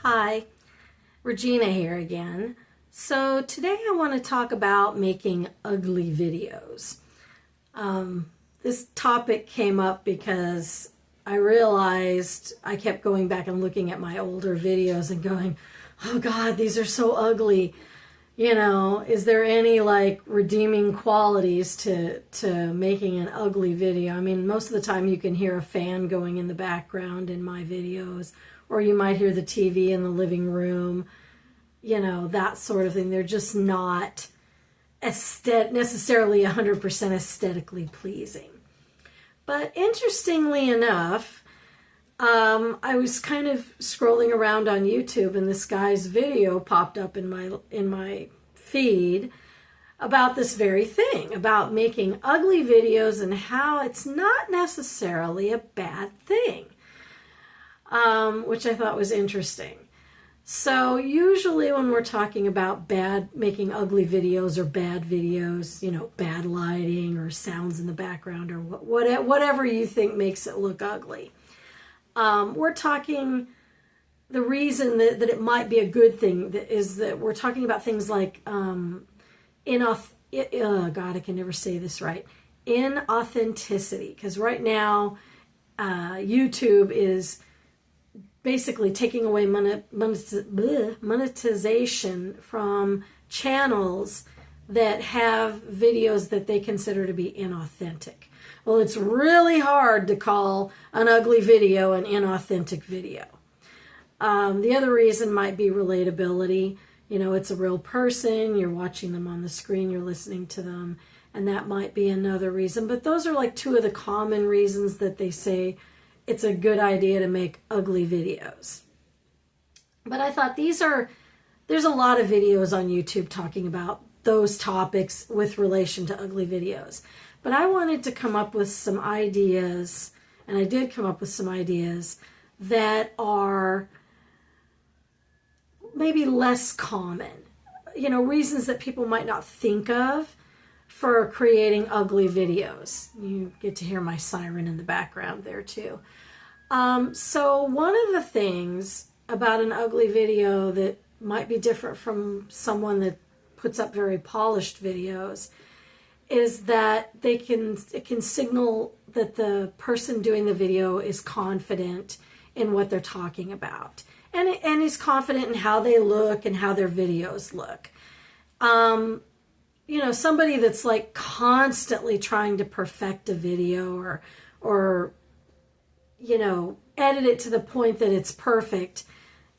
Hi, Regina here again. So today I want to talk about making ugly videos. This topic came up because I realized I kept going back and looking at my older videos and going, oh God, these are so ugly. You know, is there any like redeeming qualities to making an ugly video? I mean, most of the time you can hear a fan going in the background in my videos, or you might hear the TV in the living room, you know, that sort of thing. They're just not necessarily 100% aesthetically pleasing. But interestingly enough, I was kind of scrolling around on YouTube and this guy's video popped up in my feed about this very thing, about making ugly videos and how it's not necessarily a bad thing, which I thought was interesting. So usually when we're talking about making ugly videos or bad videos, you know, bad lighting or sounds in the background or whatever you think makes it look ugly, we're talking, the reason that it might be a good thing is that we're talking about things like God, I can never say this right, inauthenticity. Because right now, YouTube is basically taking away monetization from channels that have videos that they consider to be inauthentic. Well, it's really hard to call an ugly video an inauthentic video. The other reason might be relatability. You know, it's a real person, you're watching them on the screen, you're listening to them, and that might be another reason. But those are like two of the common reasons that they say it's a good idea to make ugly videos. But I thought there's a lot of videos on YouTube talking about those topics with relation to ugly videos. But I wanted to come up with some ideas, and I did come up with some ideas that are maybe less common. You know, reasons that people might not think of for creating ugly videos. You get to hear my siren in the background there too. So one of the things about an ugly video that might be different from someone that puts up very polished videos is that it can signal that the person doing the video is confident in what they're talking about, and is confident in how they look and how their videos look. You know, somebody that's like constantly trying to perfect a video or you know, edit it to the point that it's perfect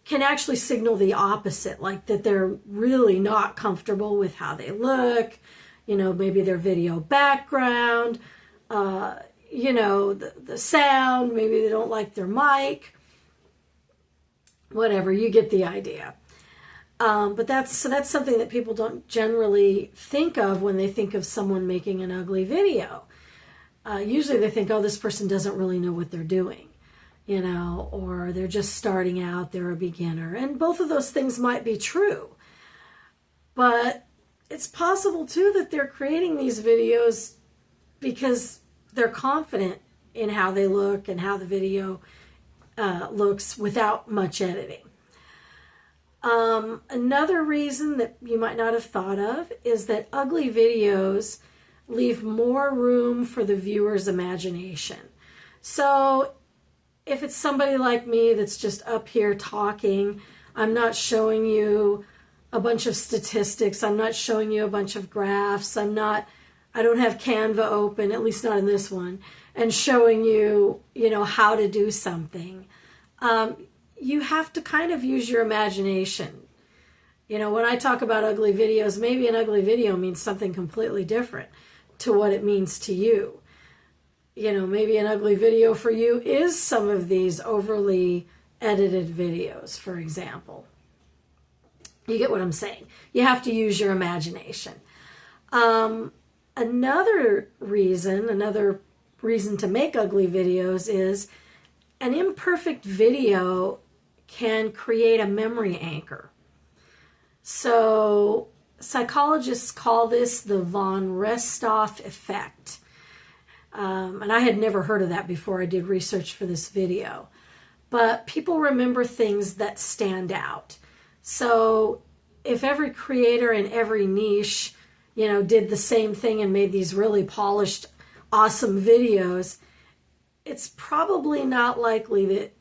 can actually signal the opposite, like that they're really not comfortable with how they look, you know, maybe their video background, you know, the sound, maybe they don't like their mic, whatever, you get the idea. But that's something that people don't generally think of when they think of someone making an ugly video. Usually they think, oh, this person doesn't really know what they're doing, you know, or they're just starting out, they're a beginner. And both of those things might be true. But it's possible too that they're creating these videos because they're confident in how they look and how the video looks without much editing. Another reason that you might not have thought of is that ugly videos leave more room for the viewer's imagination. So if it's somebody like me that's just up here talking, I'm not showing you a bunch of statistics, I'm not showing you a bunch of graphs, I don't have Canva open, at least not in this one, and showing you, you know, how to do something. You have to kind of use your imagination. You know, when I talk about ugly videos, maybe an ugly video means something completely different to what it means to you. You know, maybe an ugly video for you is some of these overly edited videos, for example. You get what I'm saying? You have to use your imagination. Another reason to make ugly videos is an imperfect video can create a memory anchor. So psychologists call this the von Restorff effect. And I had never heard of that before I did research for this video. but people remember things that stand out. So if every creator in every niche, did the same thing and made these really polished, awesome videos, it's probably not likely that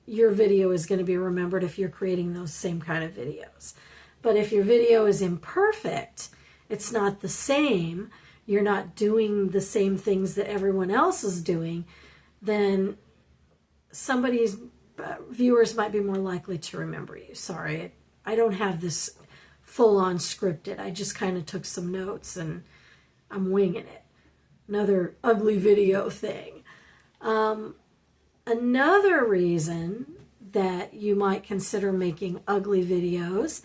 your video is going to be remembered if you're creating those same kind of videos. But if your video is imperfect, it's not the same, you're not doing the same things that everyone else is doing, then somebody's viewers might be more likely to remember you. Sorry, I don't have this full-on scripted. I just kind of took some notes and I'm winging it. Another ugly video thing. Another reason that you might consider making ugly videos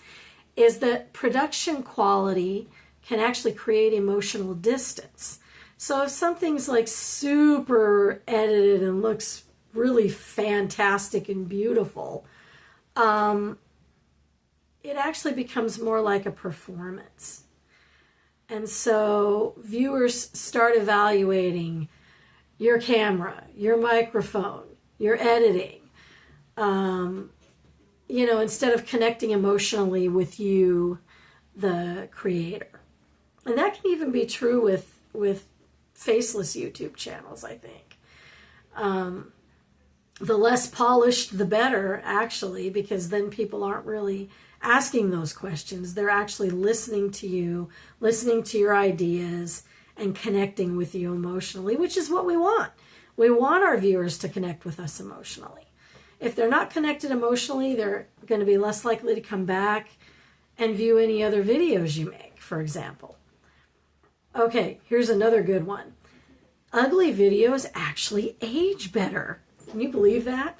is that production quality can actually create emotional distance. So if something's like super edited and looks really fantastic and beautiful, it actually becomes more like a performance. And so viewers start evaluating your camera, your microphone, your editing, instead of connecting emotionally with you, the creator. And that can even be true with faceless YouTube channels, I think. The less polished, the better, actually, because then people aren't really asking those questions. They're actually listening to you, listening to your ideas, and connecting with you emotionally, which is what we want. We want our viewers to connect with us emotionally. If they're not connected emotionally, they're going to be less likely to come back and view any other videos you make, for example. Okay, here's another good one. Ugly videos actually age better. Can you believe that?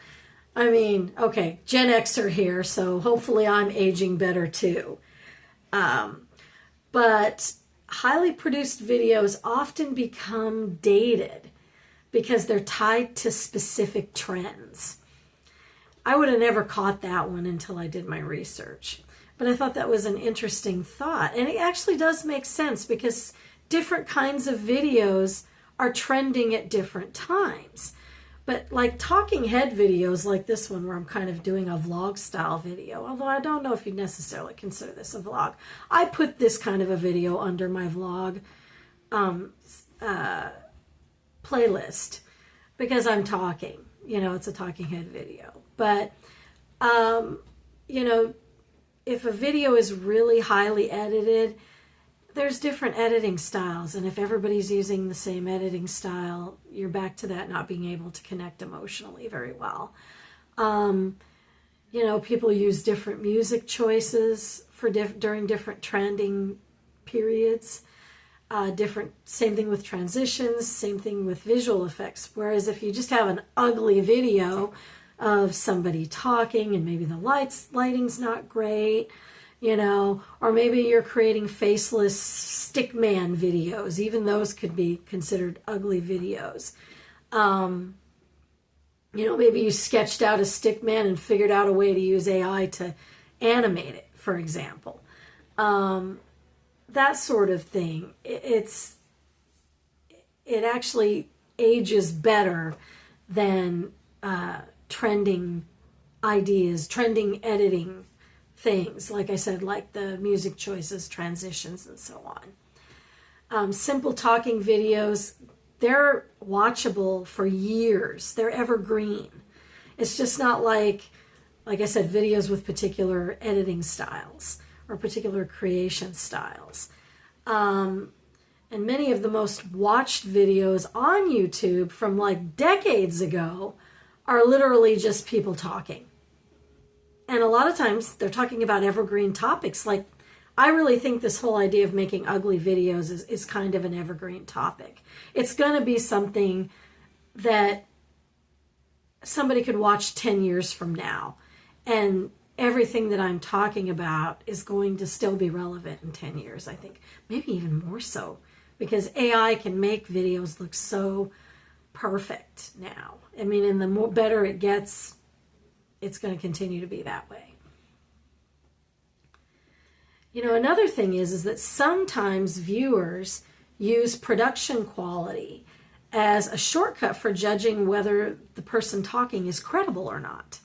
I mean, okay, Gen Xer here, so hopefully I'm aging better too. But highly produced videos often become dated because they're tied to specific trends. I would have never caught that one until I did my research. But I thought that was an interesting thought. And it actually does make sense because different kinds of videos are trending at different times. But like talking head videos like this one where I'm kind of doing a vlog style video, although I don't know if you'd necessarily consider this a vlog. I put this kind of a video under my vlog playlist because I'm talking. It's a talking head video. But, if a video is really highly edited, there's different editing styles. And if everybody's using the same editing style, you're back to that not being able to connect emotionally very well. People use different music choices for during different trending periods. Same thing with transitions, same thing with visual effects. Whereas if you just have an ugly video of somebody talking and maybe the lighting's not great, or maybe you're creating faceless stickman videos. Even those could be considered ugly videos. Maybe you sketched out a stickman and figured out a way to use AI to animate it, for example. That sort of thing. It actually ages better than trending ideas, trending editing things, like I said, like the music choices, transitions, and so on. Simple talking videos, they're watchable for years. They're evergreen. It's just not like I said, videos with particular editing styles or particular creation styles. And many of the most watched videos on YouTube from like decades ago are literally just people talking. And a lot of times they're talking about evergreen topics. Like, I really think this whole idea of making ugly videos is kind of an evergreen topic. It's going to be something that somebody could watch 10 years from now. And everything that I'm talking about is going to still be relevant in 10 years, I think. Maybe even more so. Because AI can make videos look so perfect now. I mean, and the more better it gets, it's going to continue to be that way. Another thing is that sometimes viewers use production quality as a shortcut for judging whether the person talking is credible or not.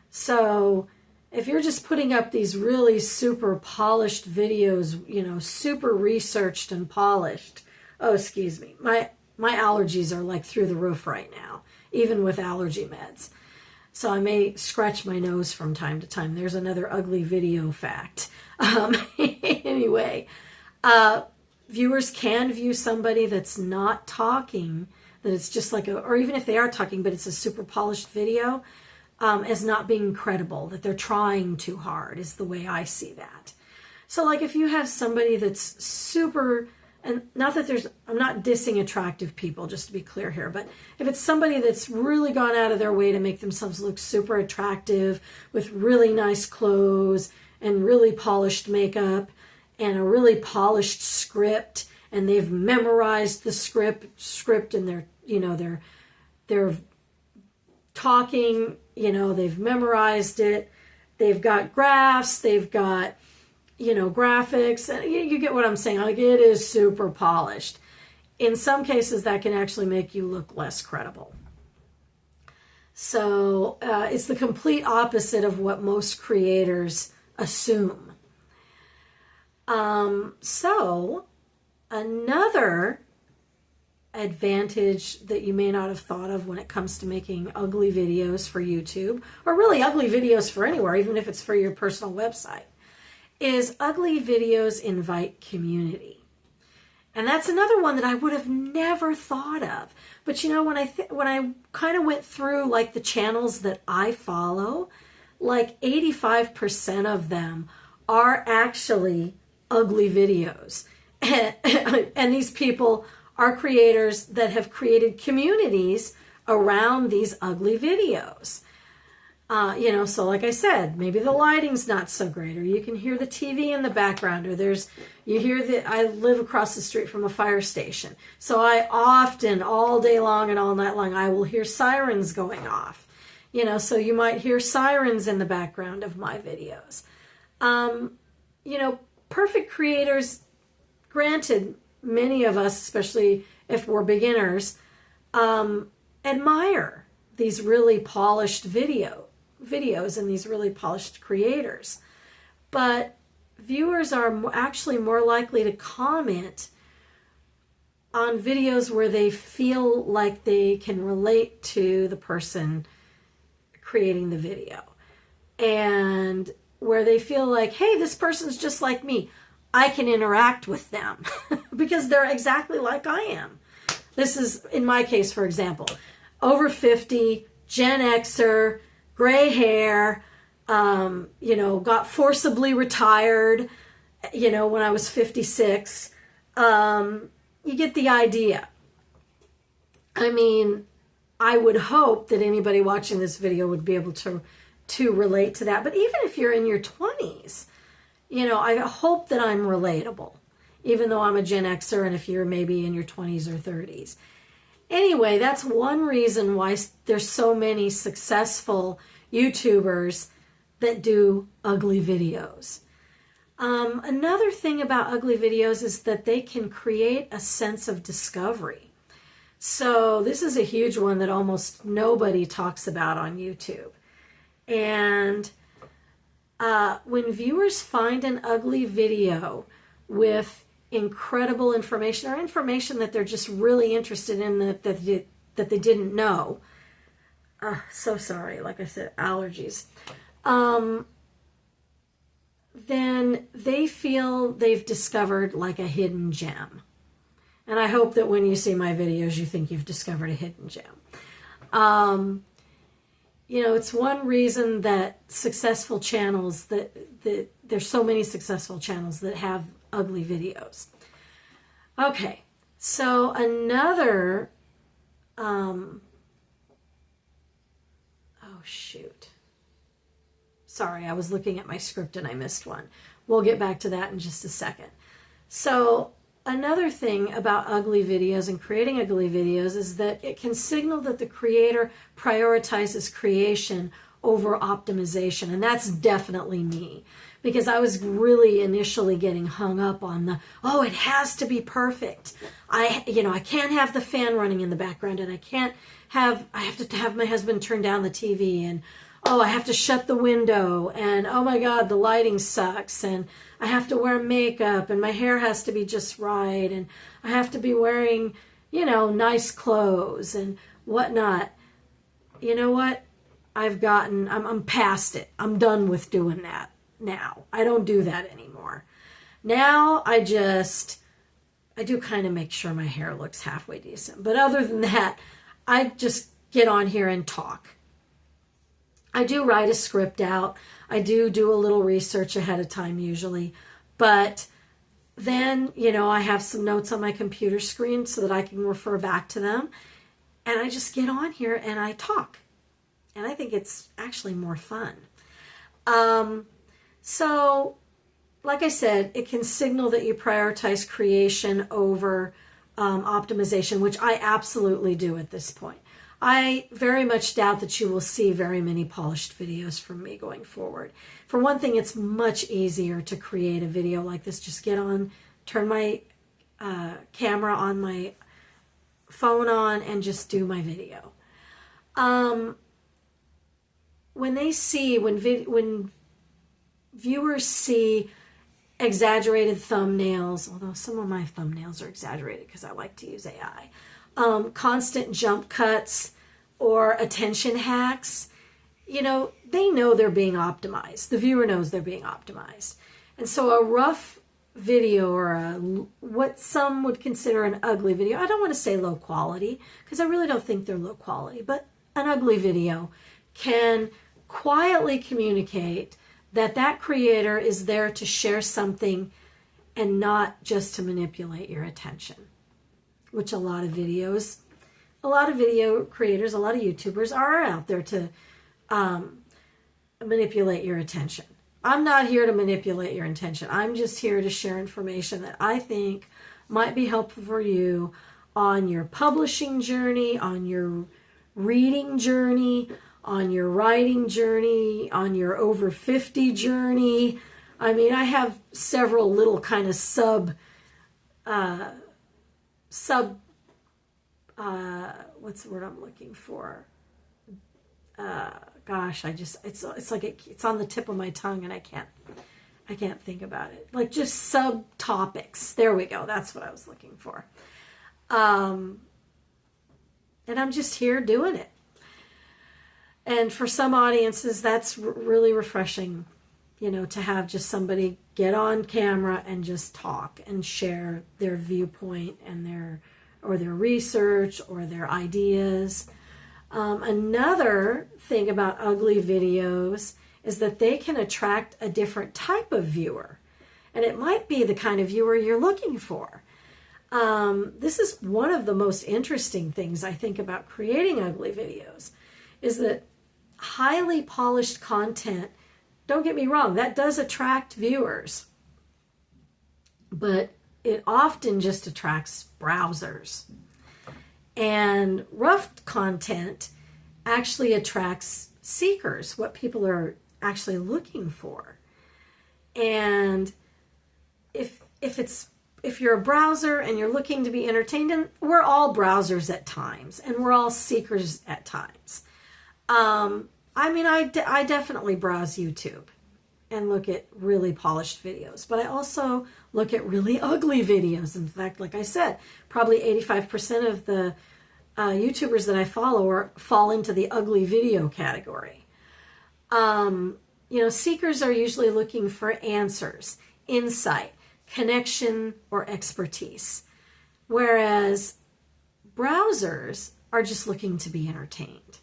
So if you're just putting up these really super polished videos, you know, super researched and polished, oh, excuse me, my allergies are like through the roof right now, even with allergy meds. So I may scratch my nose from time to time. There's another ugly video fact. Anyway, viewers can view somebody that's not talking, that it's just like or even if they are talking, but it's a super polished video, as not being credible, that they're trying too hard, is the way I see that. So like if you have somebody that's super, and not that I'm not dissing attractive people, just to be clear here, but if it's somebody that's really gone out of their way to make themselves look super attractive with really nice clothes and really polished makeup and a really polished script, and they've memorized the script and they're talking, you know, they've memorized it, they've got graphs, they've got, you know, graphics, and you get what I'm saying. Like, it is super polished. In some cases, that can actually make you look less credible. So it's the complete opposite of what most creators assume. So another advantage that you may not have thought of when it comes to making ugly videos for YouTube, or really ugly videos for anywhere, even if it's for your personal website, is ugly videos invite community. And that's another one that I would have never thought of. But you know, when I kind of went through like the channels that I follow, like 85% of them are actually ugly videos. And these people are creators that have created communities around these ugly videos. You know, so like I said, maybe the lighting's not so great, or you can hear the TV in the background, or I live across the street from a fire station. So I often, all day long and all night long, I will hear sirens going off. You know, so you might hear sirens in the background of my videos. You know, perfect creators, granted, many of us, especially if we're beginners, admire these really polished videos and these really polished creators. But viewers are actually more likely to comment on videos where they feel like they can relate to the person creating the video, and where they feel like, hey, this person's just like me. I can interact with them because they're exactly like I am. This is, in my case, for example, over 50, Gen Xer, gray hair, you know, got forcibly retired, you know, when I was 56. You get the idea. I mean, I would hope that anybody watching this video would be able to relate to that. But even if you're in your 20s, you know, I hope that I'm relatable, even though I'm a Gen Xer, and if you're maybe in your 20s or 30s. Anyway, that's one reason why there's so many successful YouTubers that do ugly videos. Another thing about ugly videos is that they can create a sense of discovery. So this is a huge one that almost nobody talks about on YouTube. And when viewers find an ugly video with incredible information, or information that they're just really interested in that they didn't know, so sorry, like I said, allergies, then they feel they've discovered like a hidden gem. And I hope that when you see my videos, you think you've discovered a hidden gem. You know, it's one reason that successful channels, that there's so many successful channels that have ugly videos. Okay, so another, oh shoot. Sorry, I was looking at my script and I missed one. We'll get back to that in just a second. So another thing about ugly videos and creating ugly videos is that it can signal that the creator prioritizes creation over optimization. And that's definitely me, because I was really initially getting hung up on the, oh, it has to be perfect. I can't have the fan running in the background, and I have to have my husband turn down the TV, and oh, I have to shut the window, and oh my God, the lighting sucks, and I have to wear makeup, and my hair has to be just right, and I have to be wearing, nice clothes and whatnot. You know what? I'm past it. I'm done with doing that now. I don't do that anymore. Now I do kind of make sure my hair looks halfway decent. But other than that, I just get on here and talk. I do write a script out. I do a little research ahead of time usually. But then, I have some notes on my computer screen so that I can refer back to them. And I just get on here and I talk. And I think it's actually more fun. So, like I said, it can signal that you prioritize creation over optimization, which I absolutely do at this point. I very much doubt that you will see very many polished videos from me going forward. For one thing, it's much easier to create a video like this. Just turn my camera on my phone on, and just do my video. When viewers see exaggerated thumbnails, although some of my thumbnails are exaggerated because I like to use AI, constant jump cuts or attention hacks, they know they're being optimized. The viewer knows they're being optimized. And so a rough video, or what some would consider an ugly video, I don't want to say low quality, because I really don't think they're low quality, but an ugly video can quietly communicate that creator is there to share something and not just to manipulate your attention, which a lot of video creators, a lot of YouTubers are out there to manipulate your attention. I'm not here to manipulate your attention. I'm just here to share information that I think might be helpful for you on your publishing journey, on your reading journey, on your writing journey, on your over 50 journey. I mean, I have several little kind of what's the word I'm looking for? It's on the tip of my tongue, and I can't think about it. Like, just subtopics. There we go. That's what I was looking for. And I'm just here doing it. And for some audiences, that's really refreshing, to have just somebody get on camera and just talk and share their viewpoint and their research or their ideas. Another thing about ugly videos is that they can attract a different type of viewer. And it might be the kind of viewer you're looking for. This is one of the most interesting things I think about creating ugly videos, is that highly polished content, don't get me wrong, that does attract viewers, but it often just attracts browsers. And rough content actually attracts seekers, what people are actually looking for. And if you're a browser and you're looking to be entertained, and we're all browsers at times, and we're all seekers at times. I definitely browse YouTube and look at really polished videos, but I also look at really ugly videos. In fact, like I said, probably 85% of the YouTubers that I follow fall into the ugly video category. Seekers are usually looking for answers, insight, connection, or expertise, whereas browsers are just looking to be entertained.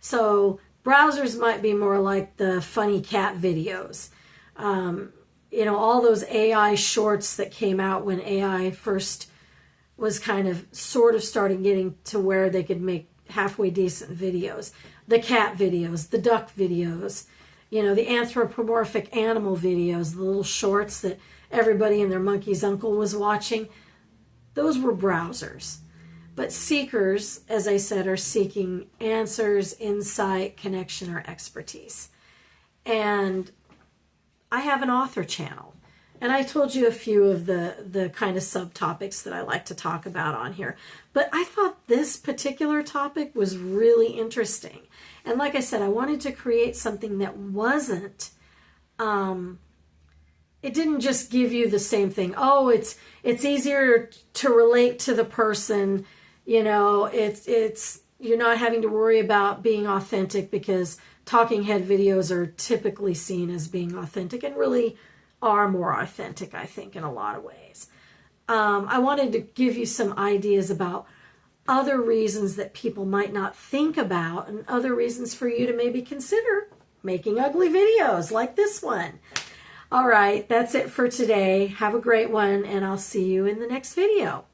So browsers might be more like the funny cat videos. All those AI shorts that came out when AI first was kind of sort of starting getting to where they could make halfway decent videos. The cat videos, the duck videos, the anthropomorphic animal videos, the little shorts that everybody and their monkey's uncle was watching. Those were browsers. But seekers, as I said, are seeking answers, insight, connection, or expertise. And I have an author channel. And I told you a few of the kind of subtopics that I like to talk about on here. But I thought this particular topic was really interesting. And like I said, I wanted to create something that wasn't, it didn't just give you the same thing. Oh, it's easier to relate to the person. You know, it's you're not having to worry about being authentic, because talking head videos are typically seen as being authentic, and really are more authentic, I think, in a lot of ways. I wanted to give you some ideas about other reasons that people might not think about, and other reasons for you to maybe consider making ugly videos like this one. All right, that's it for today. Have a great one, and I'll see you in the next video.